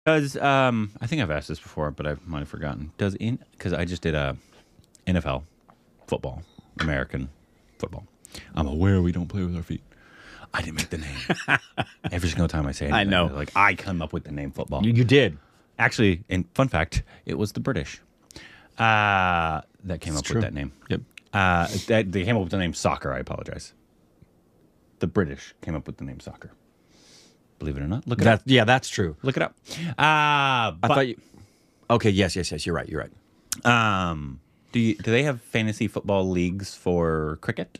Does I think I've asked this before, but I might have forgotten. Because I just did a NFL football, American football. I'm aware we don't play with our feet. I didn't make the name. Every single time I say it, I know. Like I come up with the name football. You did. Actually, and fun fact, it was the British that came up with that name. Yep. They came up with the name soccer. I apologize. The British came up with the name soccer. Believe it or not, look it up. Yeah, that's true. Look it up. I thought you. Okay. Yes. You're right. You're right. Do they have fantasy football leagues for cricket?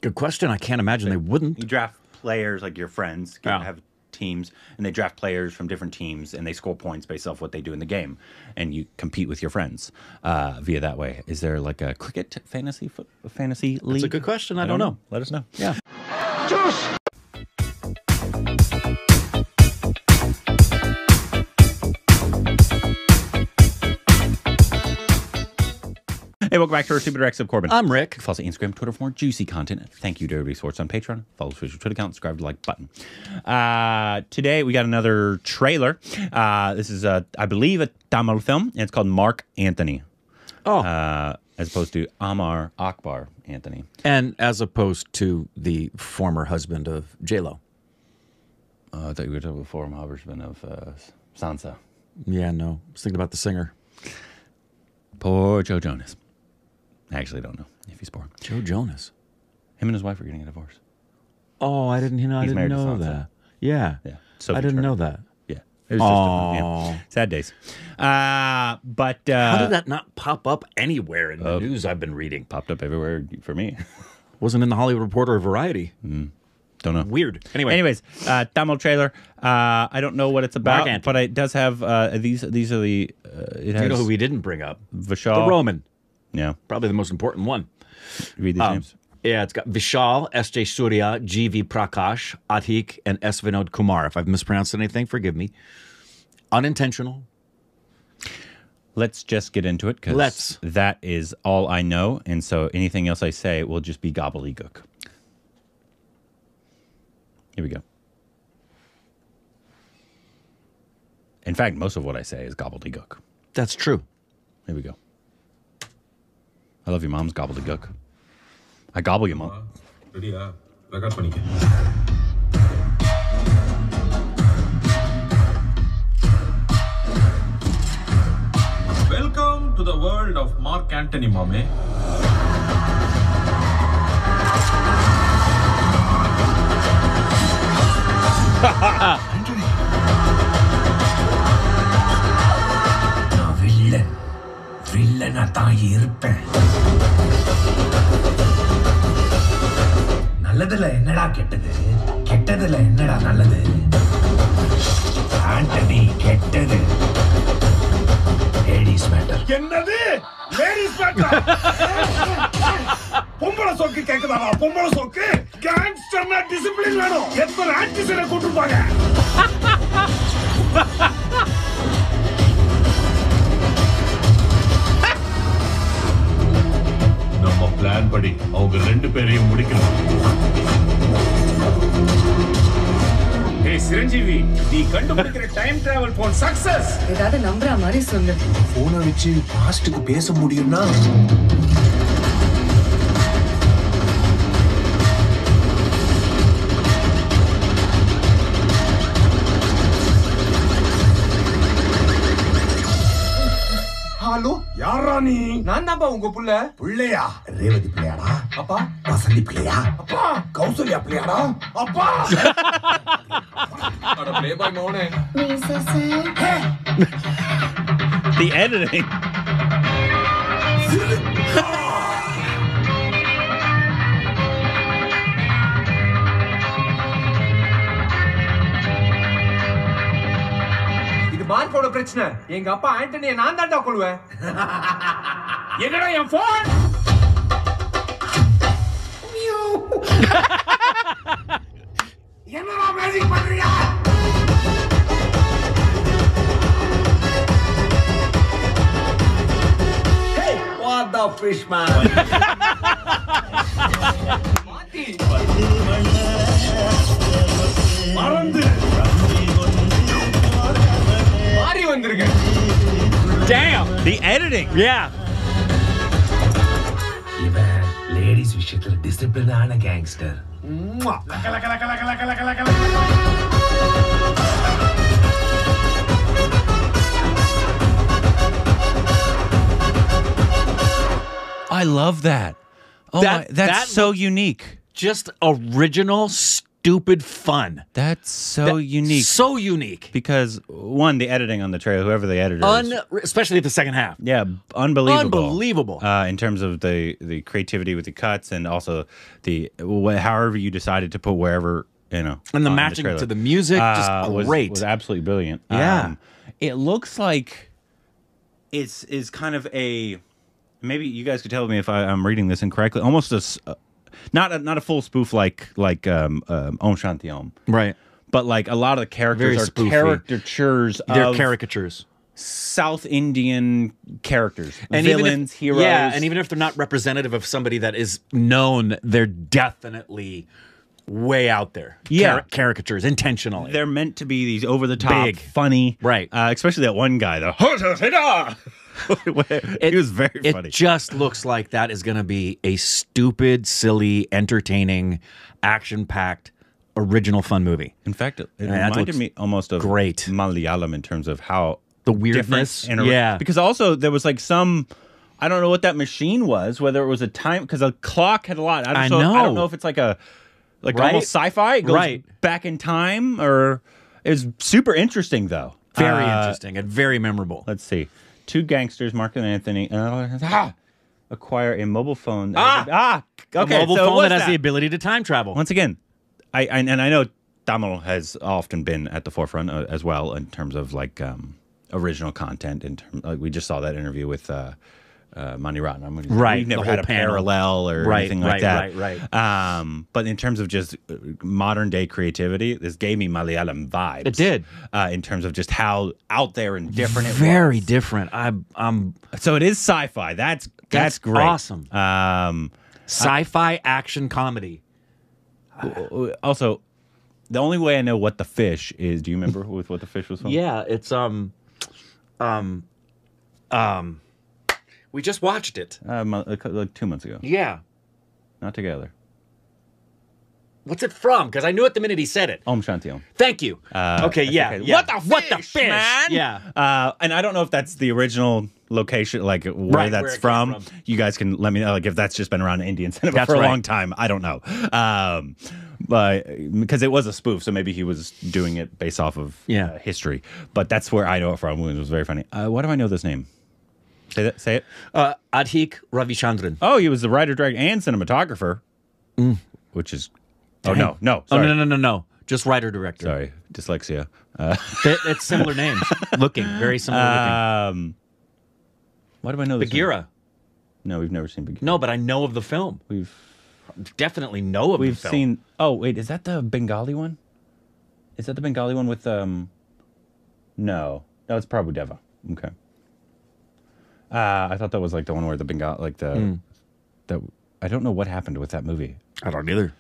Good question. I can't imagine they wouldn't. You draft players like your friends have teams, and they draft players from different teams, and they score points based off what they do in the game, and you compete with your friends via that way. Is there like a cricket fantasy league? That's a good question. I don't know. Let us know. Yeah. Hey, welcome back to our Stupid Rex of Corbin. I'm Rick. Follow us on Instagram, Twitter for more juicy content. Thank you to everybody who supports on Patreon. Follow us on Twitter account, subscribe to the like button. Today, we got another trailer. This is, I believe, a Tamil film, and it's called Mark Antony. Oh. As opposed to Amar Akbar Anthony. And as opposed to the former husband of J-Lo. I thought you were talking about the former husband of Sansa. Yeah, no. I was thinking about the singer. Poor Joe Jonas. I actually don't know if he's poor. Joe Jonas. Him and his wife are getting a divorce. Oh, I didn't know that. Yeah. Yeah. I didn't know that. Yeah. It was just sad days. But how did that not pop up anywhere in the news I've been reading? Popped up everywhere for me. Wasn't in the Hollywood Reporter or Variety. Don't know. Weird. Anyways, Tamil trailer. I don't know what it's about, but it does have these are the. It has, you know who we didn't bring up? Vishal. The Roman. Yeah. Probably the most important one. Read these names. Yeah, it's got Vishal, S.J. Suryah, G.V. Prakash, Atik, and S. Vinod Kumar. If I've mispronounced anything, forgive me. Unintentional. Let's just get into it, because that is all I know, and so anything else I say will just be gobbledygook. Here we go. In fact, most of what I say is gobbledygook. That's true. Here we go. I love your mom's gobbledygook. I gobble your mom. Welcome to the world of Mark Antony, mommy. Antony. No, villain தான் இருப்பேன். நல்லதுல என்னடா கெட்டது, கெட்டதுல என்னடா நல்லது. Antony கெட்டது. Ladies matter. என்னது? Ladies matter. பொம்பளை சோக்கு கேக்குதாடா? பொம்பளை சோக்கு கேங்ஸ்டர்னா டிசிப்ளின் வேணும். எத்தனை ஆக்டிஸ்ட கூட்டிருப்பாங்க. நம்ம பிளான் படி அவங்க ரெண்டு பேரையும் முடிக்கணும். ஏய் சிரஞ்சீவி, நீ கண்டுபிடிக்கிற டைம் டிராவல் போன் சக்சஸ். ஏதாவது நம்புற மாதிரி சொல்லு. போனை வச்சு பாஸ்டுக்கு பேச முடியும்னா ஹலோ யாரா நீ? நான் தான்ப்பா உங்க புள்ள. புள்ளையா? ரேவதி பிள்ளையாடா? அப்பா வசந்தி பிள்ளையா? அப்பா கௌசல்யா பிள்ளையாடா? அப்பா அட ப்ளே பாய் மோனே. The editing. இது மார்க்கோட பிரச்சனை. எங்க அப்பா ஆண்டனியை நான் தான்டா கொல்லுவேன். என்னடா என் போன்? என்னடா மேஜிக் பண்றியா? Hey, what the fish man? மறந்து Damn. The editing. Yeah. ഇവൻ ലേഡീസ് വിഷയത്തിൽ ഡിസിപ്ലിൻ ആണ് gangster. I love that. Oh, that's so unique. Just original, stupid fun. That's so unique. So unique. Because one, the editing on the trailer, whoever the editor is, Especially the second half. yeah, unbelievable. Unbelievable. In terms of the creativity with the cuts and also the however you decided to put wherever, you know, And the on matching trailer. to the music, just great. Was absolutely brilliant. Yeah. It looks like is kind of a, maybe you guys could tell me if I'm reading this incorrectly, almost not a full spoof like Om Shanti Om. Right. But like a lot of the characters Very are spoofy. caricatures They're of caricatures. South Indian characters, And villains, heroes. Yeah, and even if they're not representative of somebody that is known, they're definitely way out there. Yeah. Caricatures, intentionally. They're meant to be these over the top, Big. funny, Right. Especially that one guy, though. He was very funny. It just looks like that is going to be a stupid, silly, entertaining, action-packed, original fun movie. In fact, it that reminded looks me almost of great. Malayalam in terms of how The weirdness. different Yeah. Because also there was like some, I don't know what that machine was, whether it was a time, because a clock had a lot. I I know. don't know if it's like Right? almost sci-fi. It goes Right. back in time, or it's super interesting though. Very interesting and very memorable. Let's see. Two gangsters, Mark and Anthony, acquire a mobile phone. Okay, A mobile so phone what's that has the ability to time travel. Once again, I know Tamil has often been at the forefront as well in terms of like original content. We just saw that interview with Mani Ratnam. Right, We've never the had whole a panel. parallel or anything like that. Right. But in terms of just modern day creativity, this gave me Malayalam vibes. It did. In terms of just how out there and different it Very was. different. I'm So it is sci-fi. That's great. awesome. Sci-fi action comedy. Also, the only way I know what the fish is. Do you remember with what the fish was from? Yeah, it's we just watched it. Like 2 months ago. Yeah. Not together. What's it from? Because I knew it the minute he said it. Om Shanti Om. Thank you. Okay, yeah, okay. yeah. What the fish, man? Yeah. And I don't know if that's the original location, like where Right, that's where it came from. from. You guys can let me know, like if that's just been around Indian cinema That's for a right. long time. I don't know. But because it was a spoof, so maybe he was doing it based off of history. But that's where I know it from. It was very funny. Why do I know this name? Say it. Adhik Ravichandran. Oh, he was the writer, director, and cinematographer, which is. Oh no, sorry. Oh no. Just writer director. Sorry, dyslexia. It's similar names. Very similar looking. Why do I know this? Bagheera. No, we've never seen Bagheera. No, but I know of the film. We've Definitely know of the film. seen. Oh wait, is that the Bengali one? Is that the Bengali one with No, it's Prabhu Deva. Okay. I thought that was like the one where the Bengali, like the I don't know what happened with that movie. I don't either.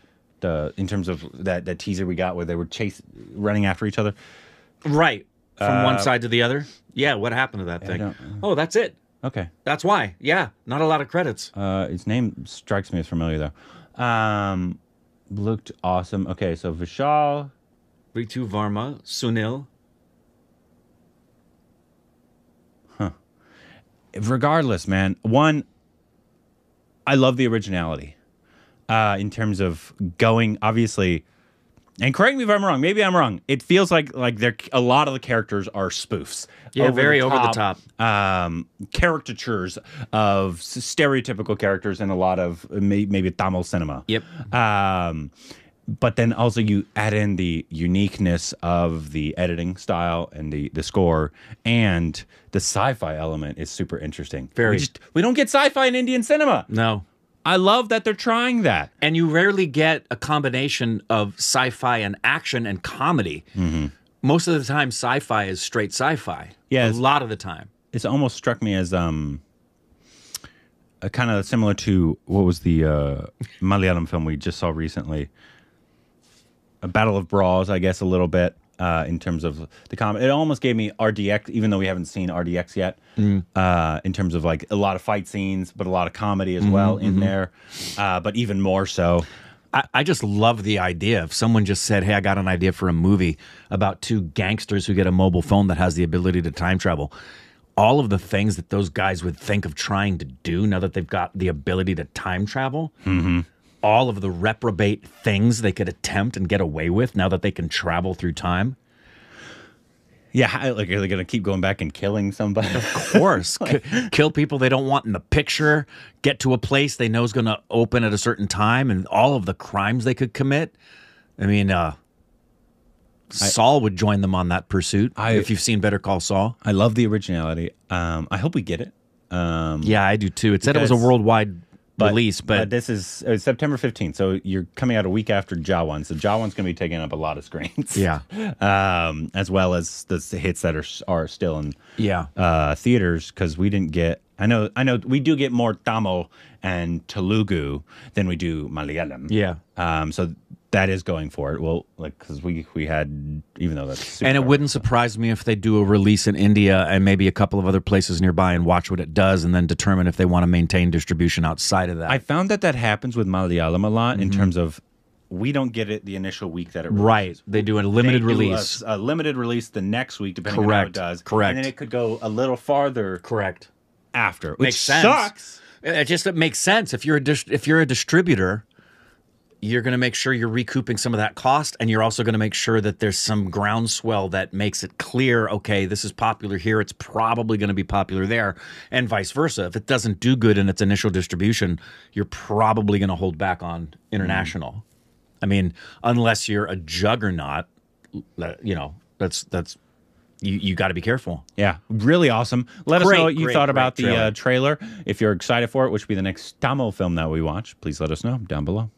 In terms of that teaser we got where they were running after each other. Right. From one side to the other. Yeah, what happened to that thing? Oh, that's it. Okay. That's why. Yeah, not a lot of credits. His name strikes me as familiar though. Looked awesome. Okay, so Vishal, Ritu Varma, Sunil. regardless, man. One, I love the originality in terms of going, obviously, and correct me if I'm wrong. Maybe I'm wrong. It feels like a lot of the characters are spoofs. Yeah, very over the top. Caricatures of stereotypical characters in a lot of maybe Tamil cinema. Yep. But then also you add in the uniqueness of the editing style and the score, and the sci-fi element is super interesting. We don't get sci-fi in Indian cinema. No. I love that they're trying that. And you rarely get a combination of sci-fi and action and comedy. Mm-hmm. Most of the time, sci-fi is straight sci-fi. Yeah, a lot of the time. It's almost struck me as kind of similar to what was the Malayalam film we just saw recently. A Battle of Bras, I guess, a little bit. in terms of the comedy. It almost gave me RDX, even though we haven't seen RDX yet. In terms of like a lot of fight scenes, but a lot of comedy as well in there. But even more so. I just love the idea. If someone just said, hey, I got an idea for a movie about two gangsters who get a mobile phone that has the ability to time travel. All of the things that those guys would think of trying to do now that they've got the ability to time travel, all of the reprobate things they could attempt and get away with now that they can travel through time. Yeah, like are they going to keep going back and killing somebody? Of course. Kill people they don't want in the picture, get to a place they know is going to open at a certain time, and all of the crimes they could commit. I mean, Saul would join them on that pursuit, if you've seen Better Call Saul. I love the originality. I hope we get it. Yeah, I do too. It said it was a worldwide release, but this is September 15th, so you're coming out a week after Jawan. So Jawan's going to be taking up a lot of screens. Yeah. As well as the hits that are still in theaters, because we didn't get. I know we do get more Tamil and Telugu than we do Malayalam. Yeah. So that is going for it. Well, like because we had, even though that's super and it wouldn't surprise me if they do a release in India and maybe a couple of other places nearby and watch what it does and then determine if they want to maintain distribution outside of that. I found that happens with Malayalam a lot in terms of we don't get it the initial week that it releases. Right. They do a limited release. A limited release the next week, depending on how it does. Correct. And then it could go a little farther. Correct. After, which makes sense. Sucks. It makes sense. If you're a distributor, you're going to make sure you're recouping some of that cost, and you're also going to make sure that there's some groundswell that makes it clear, okay, this is popular here, it's probably going to be popular there, and vice versa. If it doesn't do good in its initial distribution, you're probably going to hold back on international. I mean, unless you're a juggernaut, that's you got to be careful. Yeah, really awesome. Let us know what you thought about the trailer. If you're excited for it, which will be the next Tamil film that we watch, please let us know down below.